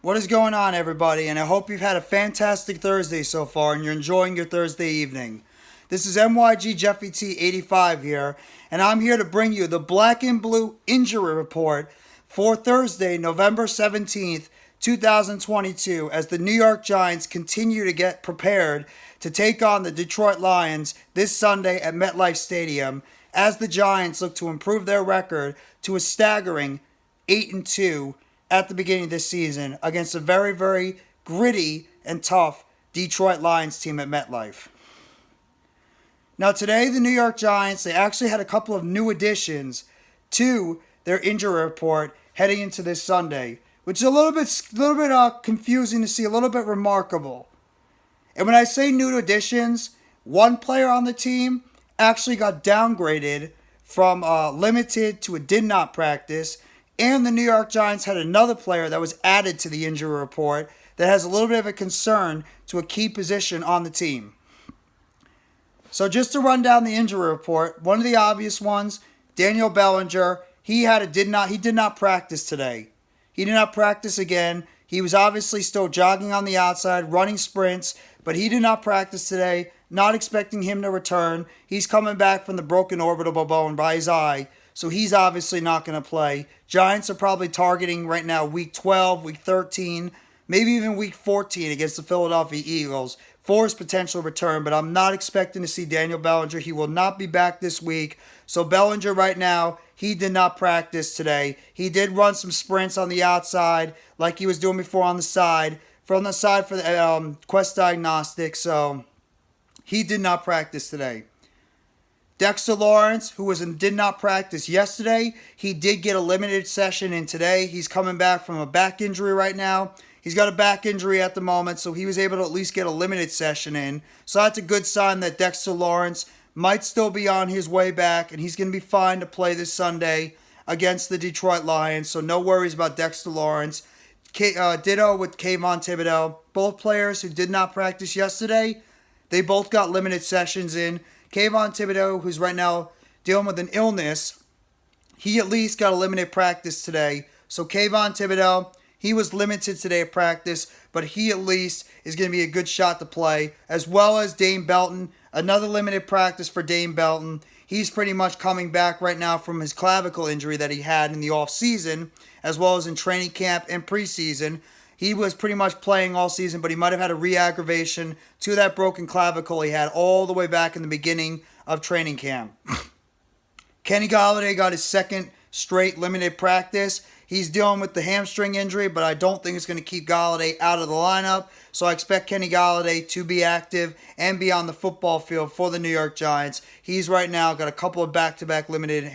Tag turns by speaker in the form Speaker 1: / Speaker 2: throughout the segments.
Speaker 1: What is going on, everybody? And I hope you've had a fantastic Thursday so far and you're enjoying your Thursday evening. This is MYG Jeffy T 85 here, and I'm here to bring you the Black and Blue Injury Report for Thursday, November 17th, 2022, as the New York Giants continue to get prepared to take on the Detroit Lions this Sunday at MetLifeStadium, as the Giants look to improve their record to a staggering 8-2 at the beginning of this season against a very, very gritty and tough Detroit Lions team at MetLife. Now today, the New York Giants, they actually had a couple of new additions to their injury report heading into this Sunday, which is a little bit confusing to see, a little bit remarkable. And when I say new additions, one player on the team actually got downgraded from limited to a did not practice. And the New York Giants had another player that was added to the injury report that has a little bit of a concern to a key position on the team. So just to run down the injury report, one of the obvious ones, Daniel Bellinger, he did not practice today. He did not practice again. He was obviously still jogging on the outside, running sprints, but he did not practice today. Not expecting him to return. He's coming back from the broken orbital bone by his eye, so he's obviously not going to play. Giants are probably targeting right now week 12, week 13, maybe even week 14 against the Philadelphia Eagles for his potential return, but I'm not expecting to see Daniel Bellinger. He will not be back this week. So Bellinger right now, he did not practice today. He did run some sprints on the outside like he was doing before on the side, from the side for the Quest Diagnostics, so he did not practice today. Dexter Lawrence, who did not practice yesterday, he did get a limited session in today. He's coming back from a back injury right now. He's got a back injury at the moment, so he was able to at least get a limited session in. So that's a good sign that Dexter Lawrence might still be on his way back, and he's going to be fine to play this Sunday against the Detroit Lions. So no worries about Dexter Lawrence. Ditto with Kayvon Thibodeaux. Both players who did not practice yesterday, they both got limited sessions in. Kayvon Thibodeaux, who's right now dealing with an illness, he at least got a limited practice today. So Kayvon Thibodeaux, he was limited today at practice, but he at least is going to be a good shot to play, as well as Dane Belton, another limited practice for Dane Belton. He's pretty much coming back right now from his clavicle injury that he had in the offseason, as well as in training camp and preseason. He was pretty much playing all season, but he might have had a re-aggravation to that broken clavicle he had all the way back in the beginning of training camp. Kenny Golladay got his second straight limited practice. He's dealing with the hamstring injury, but I don't think it's going to keep Golladay out of the lineup. So I expect Kenny Golladay to be active and be on the football field for the New York Giants. He's right now got a couple of back-to-back limited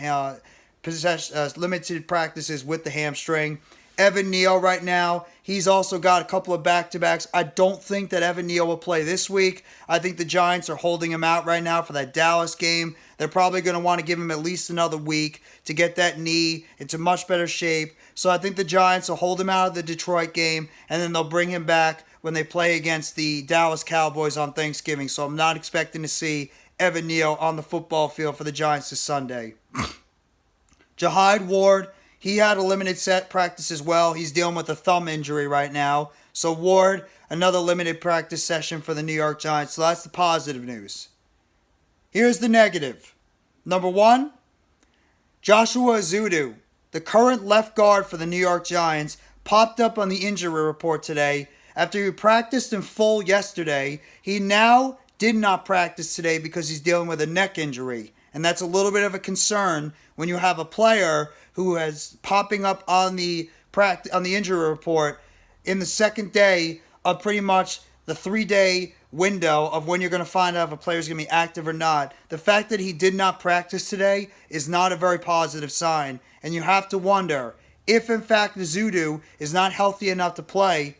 Speaker 1: practices with the hamstring. Evan Neal right now, he's also got a couple of back-to-backs. I don't think that Evan Neal will play this week. I think the Giants are holding him out right now for that Dallas game. They're probably going to want to give him at least another week to get that knee into much better shape. So I think the Giants will hold him out of the Detroit game, and then they'll bring him back when they play against the Dallas Cowboys on Thanksgiving. So I'm not expecting to see Evan Neal on the football field for the Giants this Sunday. Jihad Ward, he had a limited set practice as well. He's dealing with a thumb injury right now. So Ward, another limited practice session for the New York Giants. So that's the positive news. Here's the negative. Number one, Joshua Ezeudu, the current left guard for the New York Giants, popped up on the injury report today. After he practiced in full yesterday, he now did not practice today because he's dealing with a neck injury. And that's a little bit of a concern when you have a player who is popping up on the injury report in the second day of pretty much the 3-day window of when you're going to find out if a player is going to be active or not. The fact that he did not practice today is not a very positive sign. And you have to wonder, if in fact Ezeudu is not healthy enough to play,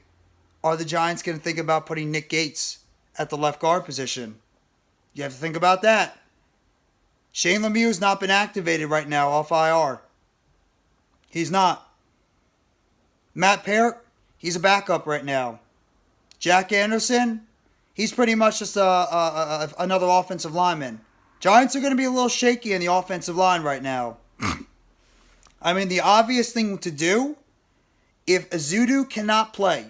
Speaker 1: are the Giants going to think about putting Nick Gates at the left guard position? You have to think about that. Shane Lemieux's not been activated right now off IR. He's not. Matt Parrott, he's a backup right now. Jack Anderson, he's pretty much just another offensive lineman. Giants are going to be a little shaky in the offensive line right now. I mean, the obvious thing to do if Ezeudu cannot play,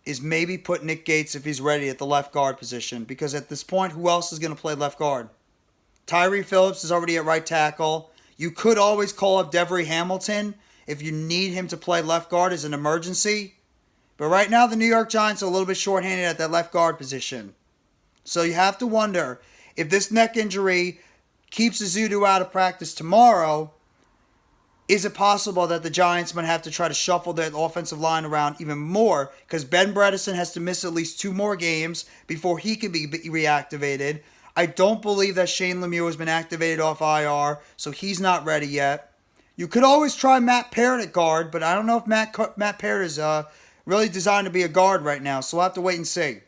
Speaker 1: is maybe put Nick Gates if he's ready at the left guard position. Because at this point, who else is going to play left guard? Tyree Phillips is already at right tackle. You could always call up Devery Hamilton if you need him to play left guard as an emergency. But right now, the New York Giants are a little bit shorthanded at that left guard position. So you have to wonder, if this neck injury keeps Ezeudu out of practice tomorrow, is it possible that the Giants might have to try to shuffle their offensive line around even more? Because Ben Bredesen has to miss at least 2 more games before he can be reactivated. I don't believe that Shane Lemieux has been activated off IR, so he's not ready yet. You could always try Matt Parrott at guard, but I don't know if Matt Parrott is really designed to be a guard right now, so we'll have to wait and see.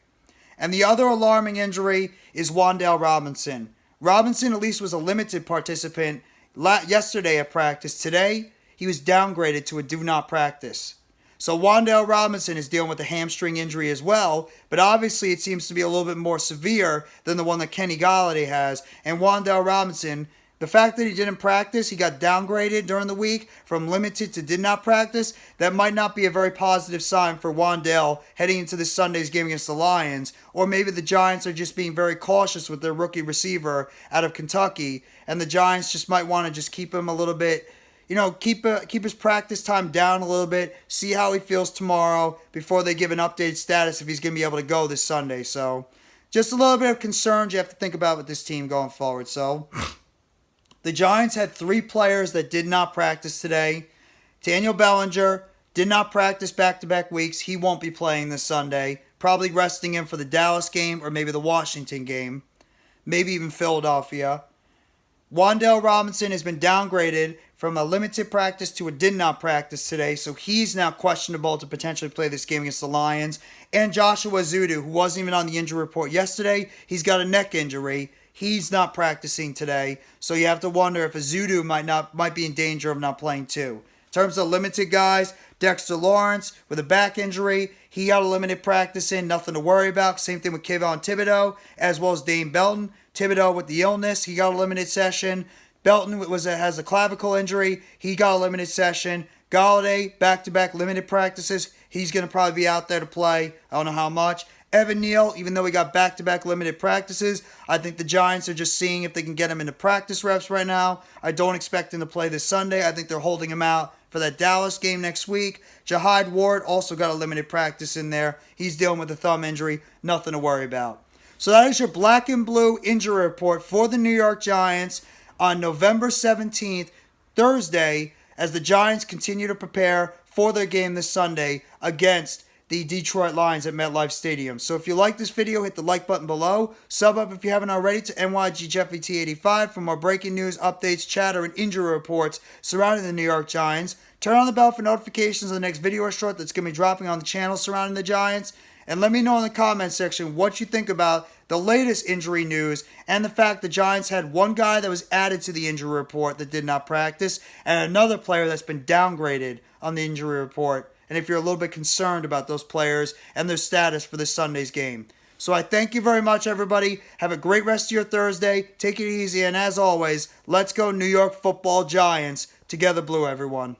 Speaker 1: And the other alarming injury is Wan'Dale Robinson. Robinson at least was a limited participant yesterday at practice. Today, he was downgraded to a do not practice. So Wan'Dale Robinson is dealing with a hamstring injury as well, but obviously it seems to be a little bit more severe than the one that Kenny Golladay has. And Wan'Dale Robinson, the fact that he didn't practice, he got downgraded during the week from limited to did not practice, that might not be a very positive sign for Wan'Dale heading into this Sunday's game against the Lions. Or maybe the Giants are just being very cautious with their rookie receiver out of Kentucky, and the Giants just might want to just keep him a little bit, keep his practice time down a little bit, see how he feels tomorrow before they give an updated status if he's going to be able to go this Sunday. So just a little bit of concerns you have to think about with this team going forward. So the Giants had 3 players that did not practice today. Daniel Bellinger did not practice back-to-back weeks. He won't be playing this Sunday. Probably resting him for the Dallas game or maybe the Washington game. Maybe even Philadelphia. Wan'Dale Robinson has been downgraded from a limited practice to a did not practice today, so he's now questionable to potentially play this game against the Lions. And Joshua Ezeudu, who wasn't even on the injury report yesterday, he's got a neck injury. He's not practicing today, so you have to wonder if Ezeudu might be in danger of not playing too. In terms of limited guys, Dexter Lawrence with a back injury, he got a limited practice in, nothing to worry about. Same thing with Kayvon Thibodeaux, as well as Dane Belton. Thibodeaux with the illness, he got a limited session. Belton has a clavicle injury, he got a limited session. Golladay, back-to-back limited practices, he's going to probably be out there to play. I don't know how much. Evan Neal, even though he got back-to-back limited practices, I think the Giants are just seeing if they can get him into practice reps right now. I don't expect him to play this Sunday. I think they're holding him out for that Dallas game next week. Jihad Ward also got a limited practice in there. He's dealing with a thumb injury. Nothing to worry about. So that is your black and blue injury report for the New York Giants on November 17th, Thursday, as the Giants continue to prepare for their game this Sunday against the Detroit Lions at MetLifeStadium. So if you like this video, hit the like button below. Sub up if you haven't already to NYGJeffyT85 for more breaking news, updates, chatter, and injury reports surrounding the New York Giants. Turn on the bell for notifications of the next video or short that's going to be dropping on the channel surrounding the Giants. And let me know in the comment section what you think about the latest injury news and the fact the Giants had one guy that was added to the injury report that did not practice and another player that's been downgraded on the injury report. And if you're a little bit concerned about those players and their status for this Sunday's game. So I thank you very much, everybody. Have a great rest of your Thursday. Take it easy. And as always, let's go New York Football Giants. Together blue, everyone.